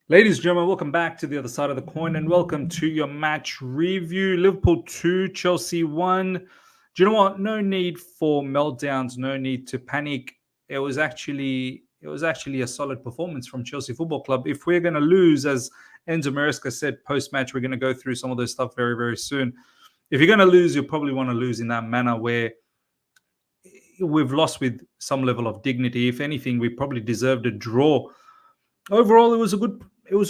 Ladies and gentlemen, welcome back to the other side of the coin and welcome to your match review. Liverpool 2, Chelsea 1. Do you know what? No need for meltdowns, no need to panic. It was actually a solid performance from Chelsea Football Club. If we're going to lose, as Enzo said post-match, we're going to go through some of those stuff very, very soon. If you're going to lose, you'll probably want to lose in that manner where we've lost with some level of dignity. If anything, we probably deserved a draw. Overall, it was a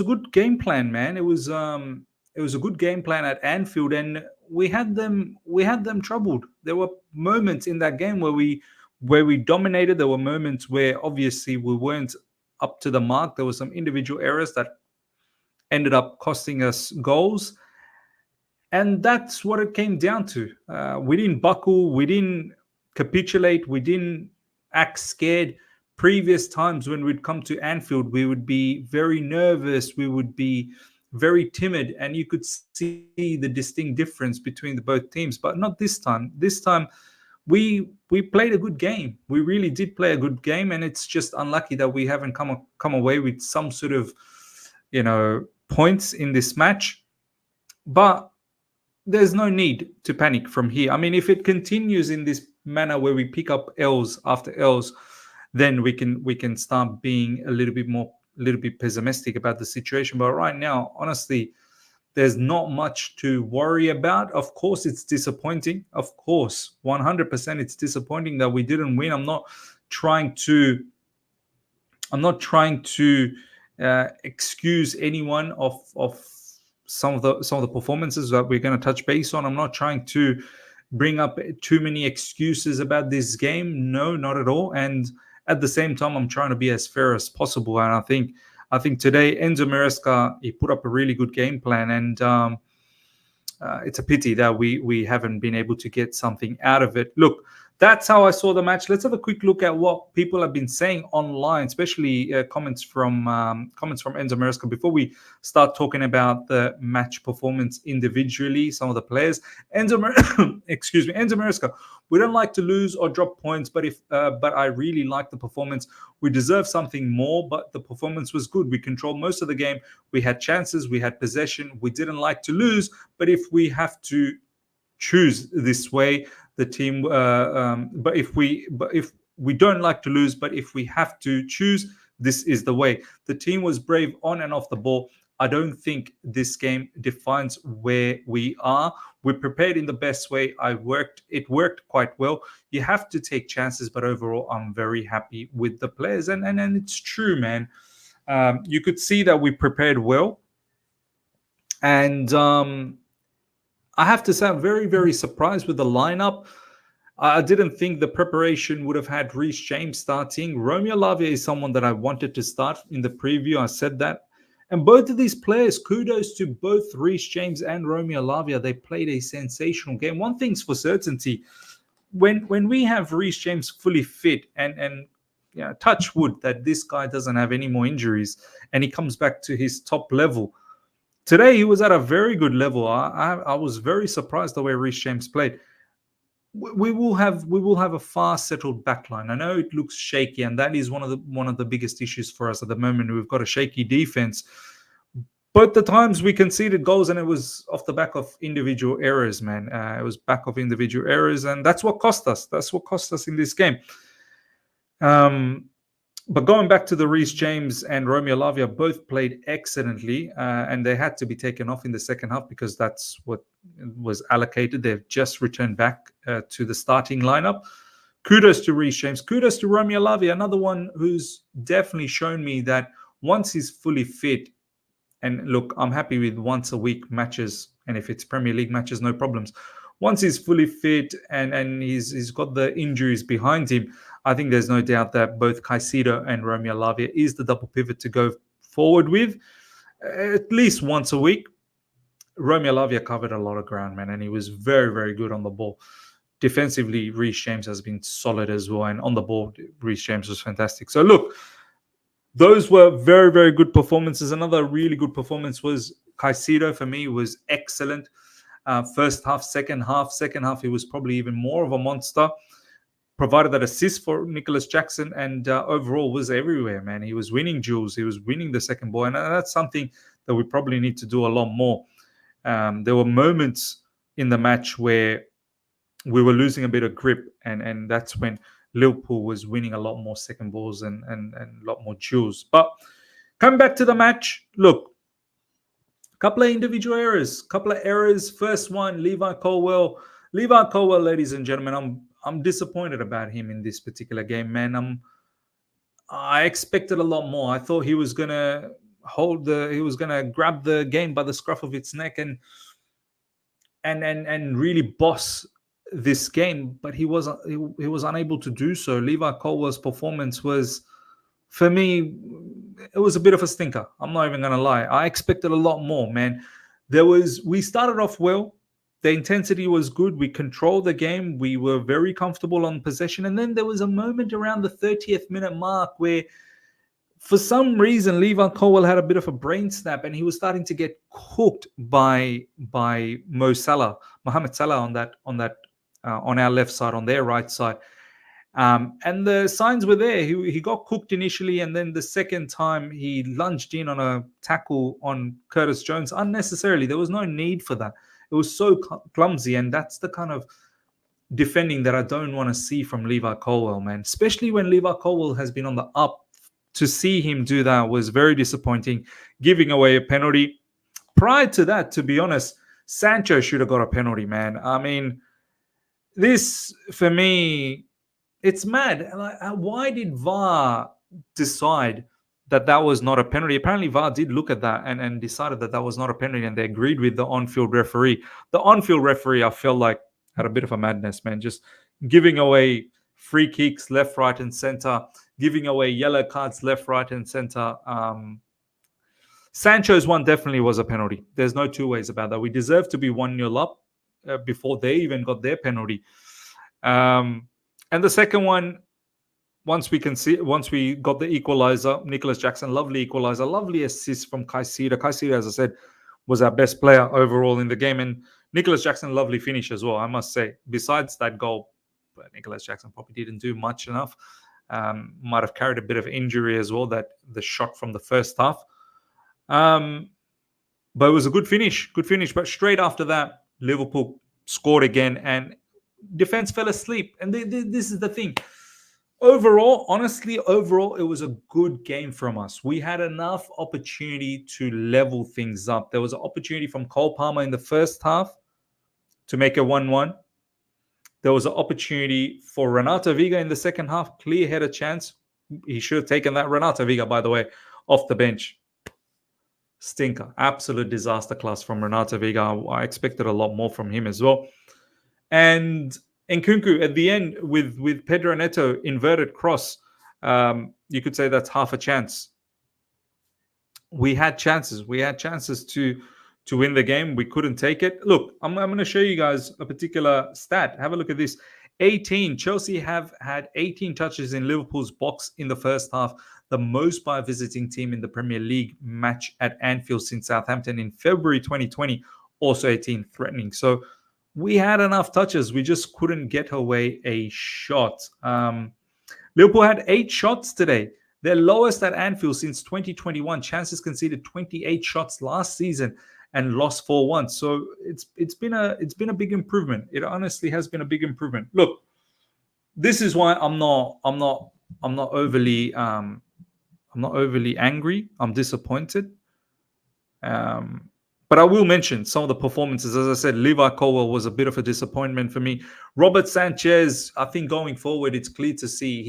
good game plan, man. It was a good game plan at Anfield, and we had them troubled. There were moments in that game where we dominated. There were moments where obviously we weren't up to the mark. There were some individual errors that ended up costing us goals, and that's what it came down to. We didn't buckle. We didn't capitulate. We didn't act scared. Previous times when we'd come to Anfield, we would be very nervous. We would be very timid, and you could see the distinct difference between the both teams. But not this time. This time, we played a good game. We really did play a good game, and it's just unlucky that we haven't come away with some sort of, points in this match. But there's no need to panic from here. I mean, if it continues in this manner where we pick up L's after L's, then we can start being a little bit pessimistic about the situation. But right now, honestly, there's not much to worry about. Of course, it's disappointing. Of course, 100% it's disappointing that we didn't win. I'm not trying to excuse anyone of some of the performances that we're going to touch base on. I'm not trying to bring up too many excuses about this game. No, not at all. And at the same time, I'm trying to be as fair as possible. And I think today, Enzo Maresca, he put up a really good game plan. And it's a pity that we haven't been able to get something out of it. Look, that's how I saw the match. Let's have a quick look at what people have been saying online, especially comments from Enzo Maresca. Before we start talking about the match performance individually, some of the players, Enzo Maresca. We don't like to lose or drop points, but I really like the performance. We deserve something more, but the performance was good. We controlled most of the game. We had chances. We had possession. We didn't like to lose, but if we have to choose this way, the team. But if we don't like to lose, but if we have to choose, this is the way. The team was brave on and off the ball. I don't think this game defines where we are. We prepared in the best way. It worked quite well. You have to take chances, but overall, I'm very happy with the players. And it's true, man. You could see that we prepared well. And I have to say, I'm very, very surprised with the lineup. I didn't think the preparation would have had Reece James starting. Romeo Lavia is someone that I wanted to start in the preview. I said that. And both of these players, kudos to both Reece James and Romeo Lavia. They played a sensational game. One thing's for certainty. When we have Reece James fully fit and touch wood that this guy doesn't have any more injuries and he comes back to his top level. Today, he was at a very good level. I was very surprised the way Reece James played. We will have a far settled backline. I know it looks shaky, and that is one of the biggest issues for us at the moment. We've got a shaky defense. Both the times we conceded goals, and it was off the back of individual errors, man. It was back of individual errors, and that's what cost us. That's what cost us in this game. But going back to the Reece James and Romeo Lavia, both played excellently, and they had to be taken off in the second half because that's what was allocated. They've just returned back to the starting lineup. Kudos to Reece James. Kudos to Romeo Lavia, another one who's definitely shown me that once he's fully fit, and look, I'm happy with once a week matches, and if it's Premier League matches, no problems. Once he's fully fit and he's got the injuries behind him, I think there's no doubt that both Caicedo and Romeo Lavia is the double pivot to go forward with at least once a week. Romeo Lavia covered a lot of ground, man, and he was very, very good on the ball. Defensively, Reece James has been solid as well, and on the ball, Reece James was fantastic. So look, those were very, very good performances. Another really good performance was Caicedo. For me, was excellent. First half, second half, he was probably even more of a monster. provided that assist for Nicholas Jackson, and overall was everywhere, man. He was winning duels. He was winning the second ball, and that's something that we probably need to do a lot more. There were moments in the match where we were losing a bit of grip, and that's when Liverpool was winning a lot more second balls and a lot more duels. But coming back to the match, look, couple of individual errors. First one, Levi Colwill. Ladies and gentlemen, I'm disappointed about him in this particular game, man. I expected a lot more. I thought he was gonna grab the game by the scruff of its neck and really boss this game, but he was unable to do so. Levi Colwill's performance was, for me, it was a bit of a stinker. I'm not even going to lie. I expected a lot more, man. We started off well. The intensity was good. We controlled the game. We were very comfortable on possession. And then there was a moment around the 30th minute mark where, for some reason, Levi Colwill had a bit of a brain snap, and he was starting to get cooked by Mohamed Salah on our left side, on their right side. And the signs were there. He got cooked initially, and then the second time he lunged in on a tackle on Curtis Jones unnecessarily. There was no need for that. It was so clumsy, and that's the kind of defending that I don't want to see from Levi Colwill, man. Especially when Levi Colwill has been on the up. To see him do that was very disappointing, giving away a penalty. Prior to that, to be honest, Sancho should have got a penalty, man. I mean, this, for me, it's mad. Why did VAR decide that was not a penalty? Apparently, VAR did look at that and decided that was not a penalty, and they agreed with the on-field referee. The on-field referee, I felt like, had a bit of a madness, man. Just giving away free kicks left, right, and center, giving away yellow cards left, right, and center. Sancho's one definitely was a penalty. There's no two ways about that. We deserve to be 1-0 up before they even got their penalty. And the second one, once we got the equalizer, Nicholas Jackson, lovely equalizer, lovely assist from Caicedo. Caicedo, as I said, was our best player overall in the game. And Nicholas Jackson, lovely finish as well, I must say. Besides that goal, but Nicholas Jackson probably didn't do much enough. Might have carried a bit of injury as well, that the shot from the first half. But it was a good finish. But straight after that, Liverpool scored again, and defense fell asleep. And this is the thing. Overall, it was a good game from us. We had enough opportunity to level things up. There was an opportunity from Cole Palmer in the first half to make it 1-1. There was an opportunity for Renato Veiga in the second half. Clear header chance. He should have taken that. Renato Veiga, by the way, off the bench. Stinker. Absolute disaster class from Renato Veiga. I expected a lot more from him as well. And Nkunku at the end with Pedro Neto inverted cross. You could say that's half a chance. We had chances. We had chances to win the game. We couldn't take it. Look, I'm going to show you guys a particular stat. Have a look at this. 18. Chelsea have had 18 touches in Liverpool's box in the first half, the most by a visiting team in the Premier League match at Anfield since Southampton in February 2020. Also 18 threatening. So we had enough touches. We just couldn't get away a shot. Liverpool had 8 shots today. Their lowest at Anfield since 2021. Chances conceded 28 shots last season and lost 4-1. So it's been a big improvement. It honestly has been a big improvement. Look, this is why I'm not overly angry. I'm disappointed. But I will mention some of the performances. As I said, Levi Colwill was a bit of a disappointment for me. Robert Sanchez, I think going forward, it's clear to see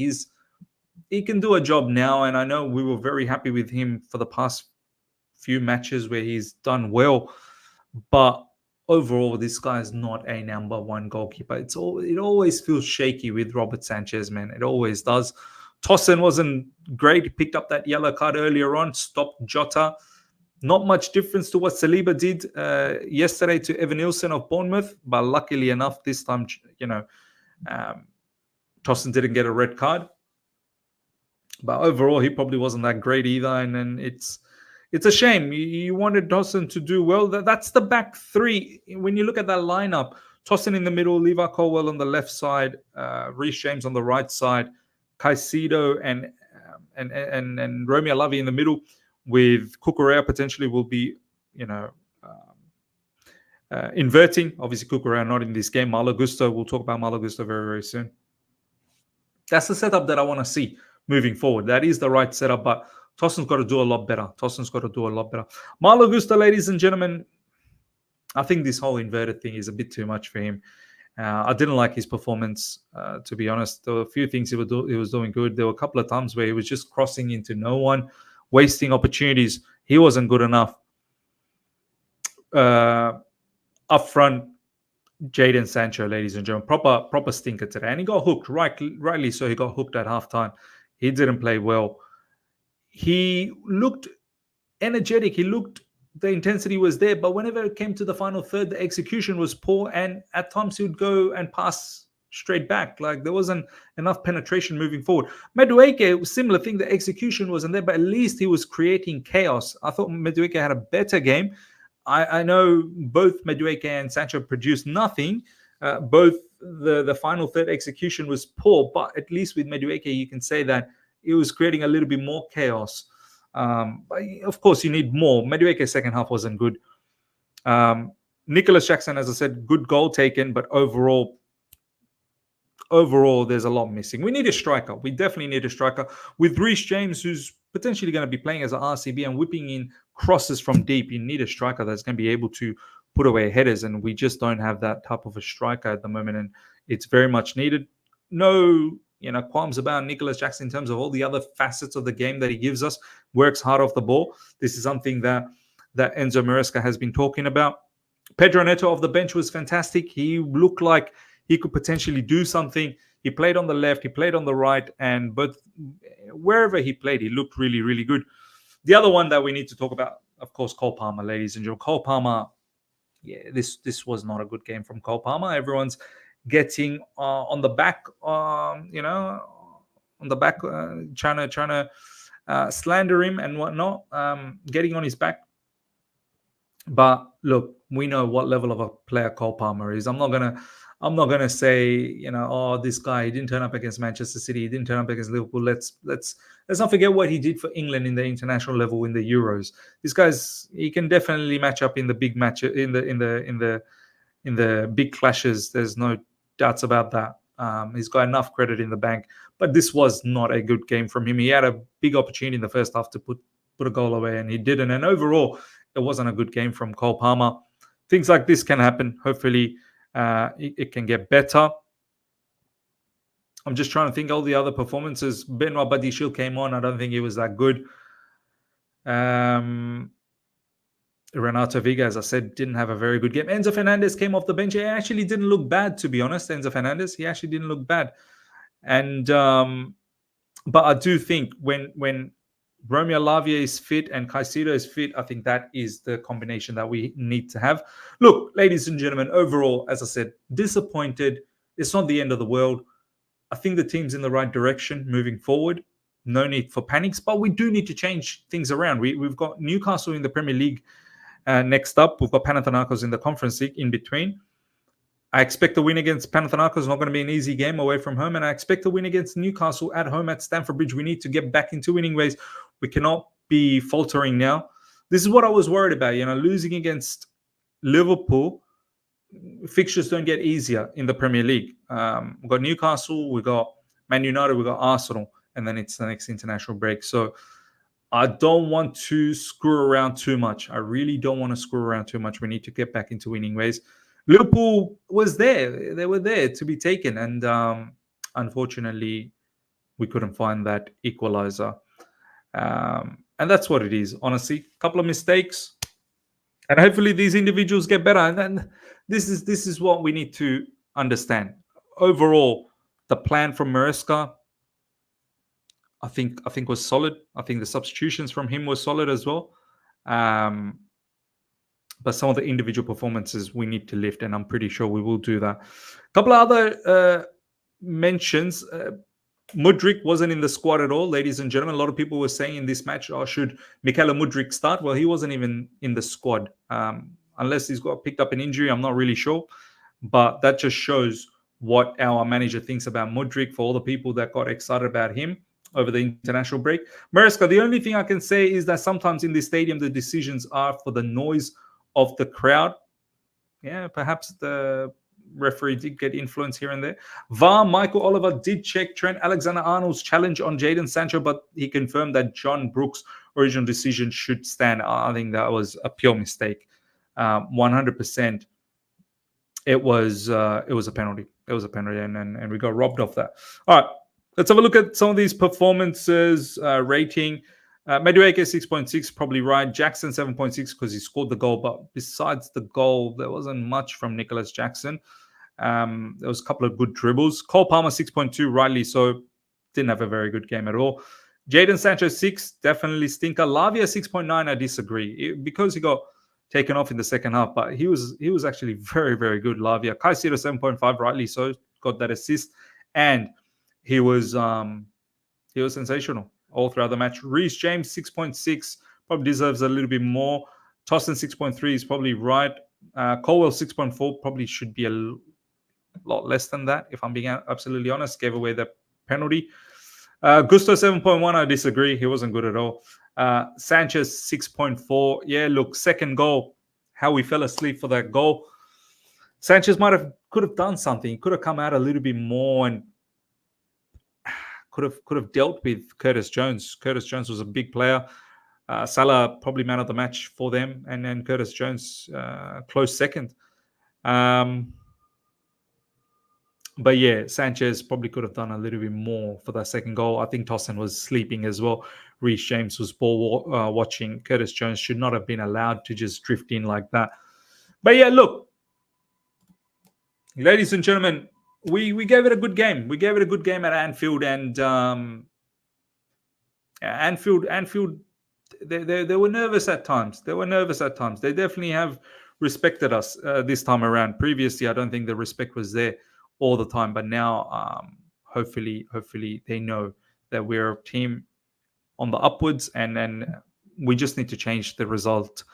he can do a job now. And I know we were very happy with him for the past few matches where he's done well. But overall, this guy is not a number one goalkeeper. It always feels shaky with Robert Sanchez, man. It always does. Tosin wasn't great. He picked up that yellow card earlier on, stopped Jota. Not much difference to what Saliba did yesterday to Evan Nilsson of Bournemouth. But luckily enough, this time, Tosin didn't get a red card. But overall, he probably wasn't that great either. And then it's a shame. You wanted Tosin to do well. That's the back three. When you look at that lineup, Tosin in the middle, Levi Colwill on the left side, Reece James on the right side, Caicedo and Romeo Lavia in the middle, with Cucurella potentially will be, inverting. Obviously, Cucurella not in this game. Malo Gusto, we'll talk about Malo Gusto very, very soon. That's the setup that I want to see moving forward. That is the right setup, but Tosin's got to do a lot better. Malo Gusto, ladies and gentlemen, I think this whole inverted thing is a bit too much for him. I didn't like his performance, to be honest. There were a few things he was doing good. There were a couple of times where he was just crossing into no one, wasting opportunities. He wasn't good enough. Up front, Jadon Sancho, ladies and gentlemen, proper stinker today. And he got hooked, rightly so. He got hooked at halftime. He didn't play well. He looked energetic. The intensity was there, but whenever it came to the final third, the execution was poor, and at times he would go and pass straight back. Like, there wasn't enough penetration moving forward. Madueke, similar thing, the execution wasn't there, but at least he was creating chaos. I thought Madueke had a better game. I know both Madueke and Sancho produced nothing. Both the final third execution was poor, but at least with Madueke, you can say that it was creating a little bit more chaos. But of course, you need more. Madueke's second half wasn't good. Nicholas Jackson, as I said, good goal taken, but overall, there's a lot missing. We need a striker. We definitely need a striker. With Reece James, who's potentially going to be playing as an RCB and whipping in crosses from deep, you need a striker that's going to be able to put away headers, and we just don't have that type of a striker at the moment, and it's very much needed. No qualms about Nicholas Jackson in terms of all the other facets of the game that he gives us. Works hard off the ball. This is something that Enzo Maresca has been talking about. Pedro Neto off the bench was fantastic. He looked like he could potentially do something. He played on the left, he played on the right, and wherever he played, he looked really, really good. The other one that we need to talk about, of course, Cole Palmer, ladies and gentlemen. Cole Palmer, this was not a good game from Cole Palmer. Everyone's getting on the back, trying to slander him and whatnot, getting on his back. But look, we know what level of a player Cole Palmer is. I'm not gonna say, this guy, he didn't turn up against Manchester City, he didn't turn up against Liverpool. Let's not forget what he did for England in the international level in the Euros. This he can definitely match up in the big match, in the big clashes. There's no doubts about that. He's got enough credit in the bank, but this was not a good game from him. He had a big opportunity in the first half to put a goal away, and he didn't. And overall, it wasn't a good game from Cole Palmer. Things like this can happen. Hopefully, it can get better. I'm just trying to think all the other performances. Benoit Badiashile came on. I don't think he was that good. Renato Veiga, as I said, didn't have a very good game. Enzo Fernandez came off the bench. He actually didn't look bad, to be honest. Enzo Fernandez, he actually didn't look bad. And but I do think when Romeo Lavia is fit and Caicedo is fit, I think that is the combination that we need to have. Look, ladies and gentlemen, overall, as I said, disappointed. It's not the end of the world. I think the team's in the right direction moving forward. No need for panics, but we do need to change things around. We've got Newcastle in the Premier League next up. We've got Panathinaikos in the Conference League in between. I expect the win against Panathinaikos is not going to be an easy game away from home, and I expect the win against Newcastle at home at Stamford Bridge. We need to get back into winning ways. We cannot be faltering now. This is what I was worried about. Losing against Liverpool, fixtures don't get easier in the Premier League. We've got Newcastle, we've got Man United, we've got Arsenal, and then it's the next international break. So I don't want to screw around too much. I really don't want to screw around too much. We need to get back into winning ways. Liverpool was there. They were there to be taken. And unfortunately, we couldn't find that equalizer. And that's what it is, honestly. A couple of mistakes. And hopefully these individuals get better. And then this is what we need to understand. Overall, the plan from Maresca, I think was solid. I think the substitutions from him were solid as well. But some of the individual performances we need to lift, and I'm pretty sure we will do that. A couple of other mentions. Mudryk wasn't in the squad at all, ladies and gentlemen. A lot of people were saying in this match, should Mykhailo Mudryk start? Well, he wasn't even in the squad. Unless he's got picked up an injury, I'm not really sure. But that just shows what our manager thinks about Mudryk, for all the people that got excited about him over the international break. Mariska, the only thing I can say is that sometimes in the stadium, the decisions are for the noise of the crowd. Yeah, perhaps the referee did get influence here and there. VAR, Michael Oliver did check Trent Alexander-Arnold's challenge on Jadon Sancho, but he confirmed that John Brooks' original decision should stand. I think that was a pure mistake. 100%. It was a penalty. It was a penalty, and we got robbed of that. All right, let's have a look at some of these performances rating. Madueke 6.6, probably right. Jackson 7.6 because he scored the goal, but besides the goal, there wasn't much from Nicholas Jackson. There was a couple of good dribbles. Cole Palmer 6.2, rightly so. Didn't have a very good game at all. Jadon Sancho 6, definitely stinker. Lavia 6.9, I disagree because he got taken off in the second half, but he was actually very, very good. Lavia. Caicedo 7.5, rightly so, got that assist, and he was sensational all throughout the match. Reece James 6.6, probably deserves a little bit more. Tosin 6.3 is probably right. Colwill 6.4 probably should be a lot less than that, if I'm being absolutely honest. Gave away the penalty. Gusto 7.1, I disagree. He wasn't good at all. Sanchez 6.4. Yeah, look, second goal, how we fell asleep for that goal. Sanchez could have done something. Could have come out a little bit more and could have dealt with Curtis Jones. Curtis Jones was a big player. Salah probably man of the match for them, and then Curtis Jones close second. But yeah, Sanchez probably could have done a little bit more for that second goal. I think Tosin was sleeping as well. Reece James was ball watching. Curtis Jones should not have been allowed to just drift in like that. But yeah, look, ladies and gentlemen, we gave it a good game. We gave it a good game at Anfield, and Anfield, they were nervous at times. They definitely have respected us this time around. Previously, I don't think the respect was there all the time, but now hopefully they know that we're a team on the upwards, and we just need to change the result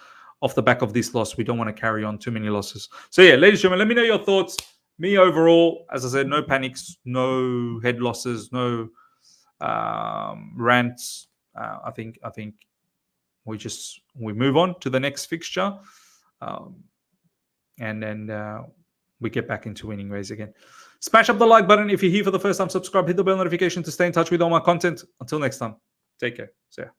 off the back of this loss. We don't want to carry on too many losses. So yeah, ladies and gentlemen, let me know your thoughts. Me overall, as I said, no panics, no head losses, no rants. I think we move on to the next fixture, and then we get back into winning ways again. Smash up the like button if you're here for the first time. Subscribe, hit the bell notification to stay in touch with all my content. Until next time, take care. See ya.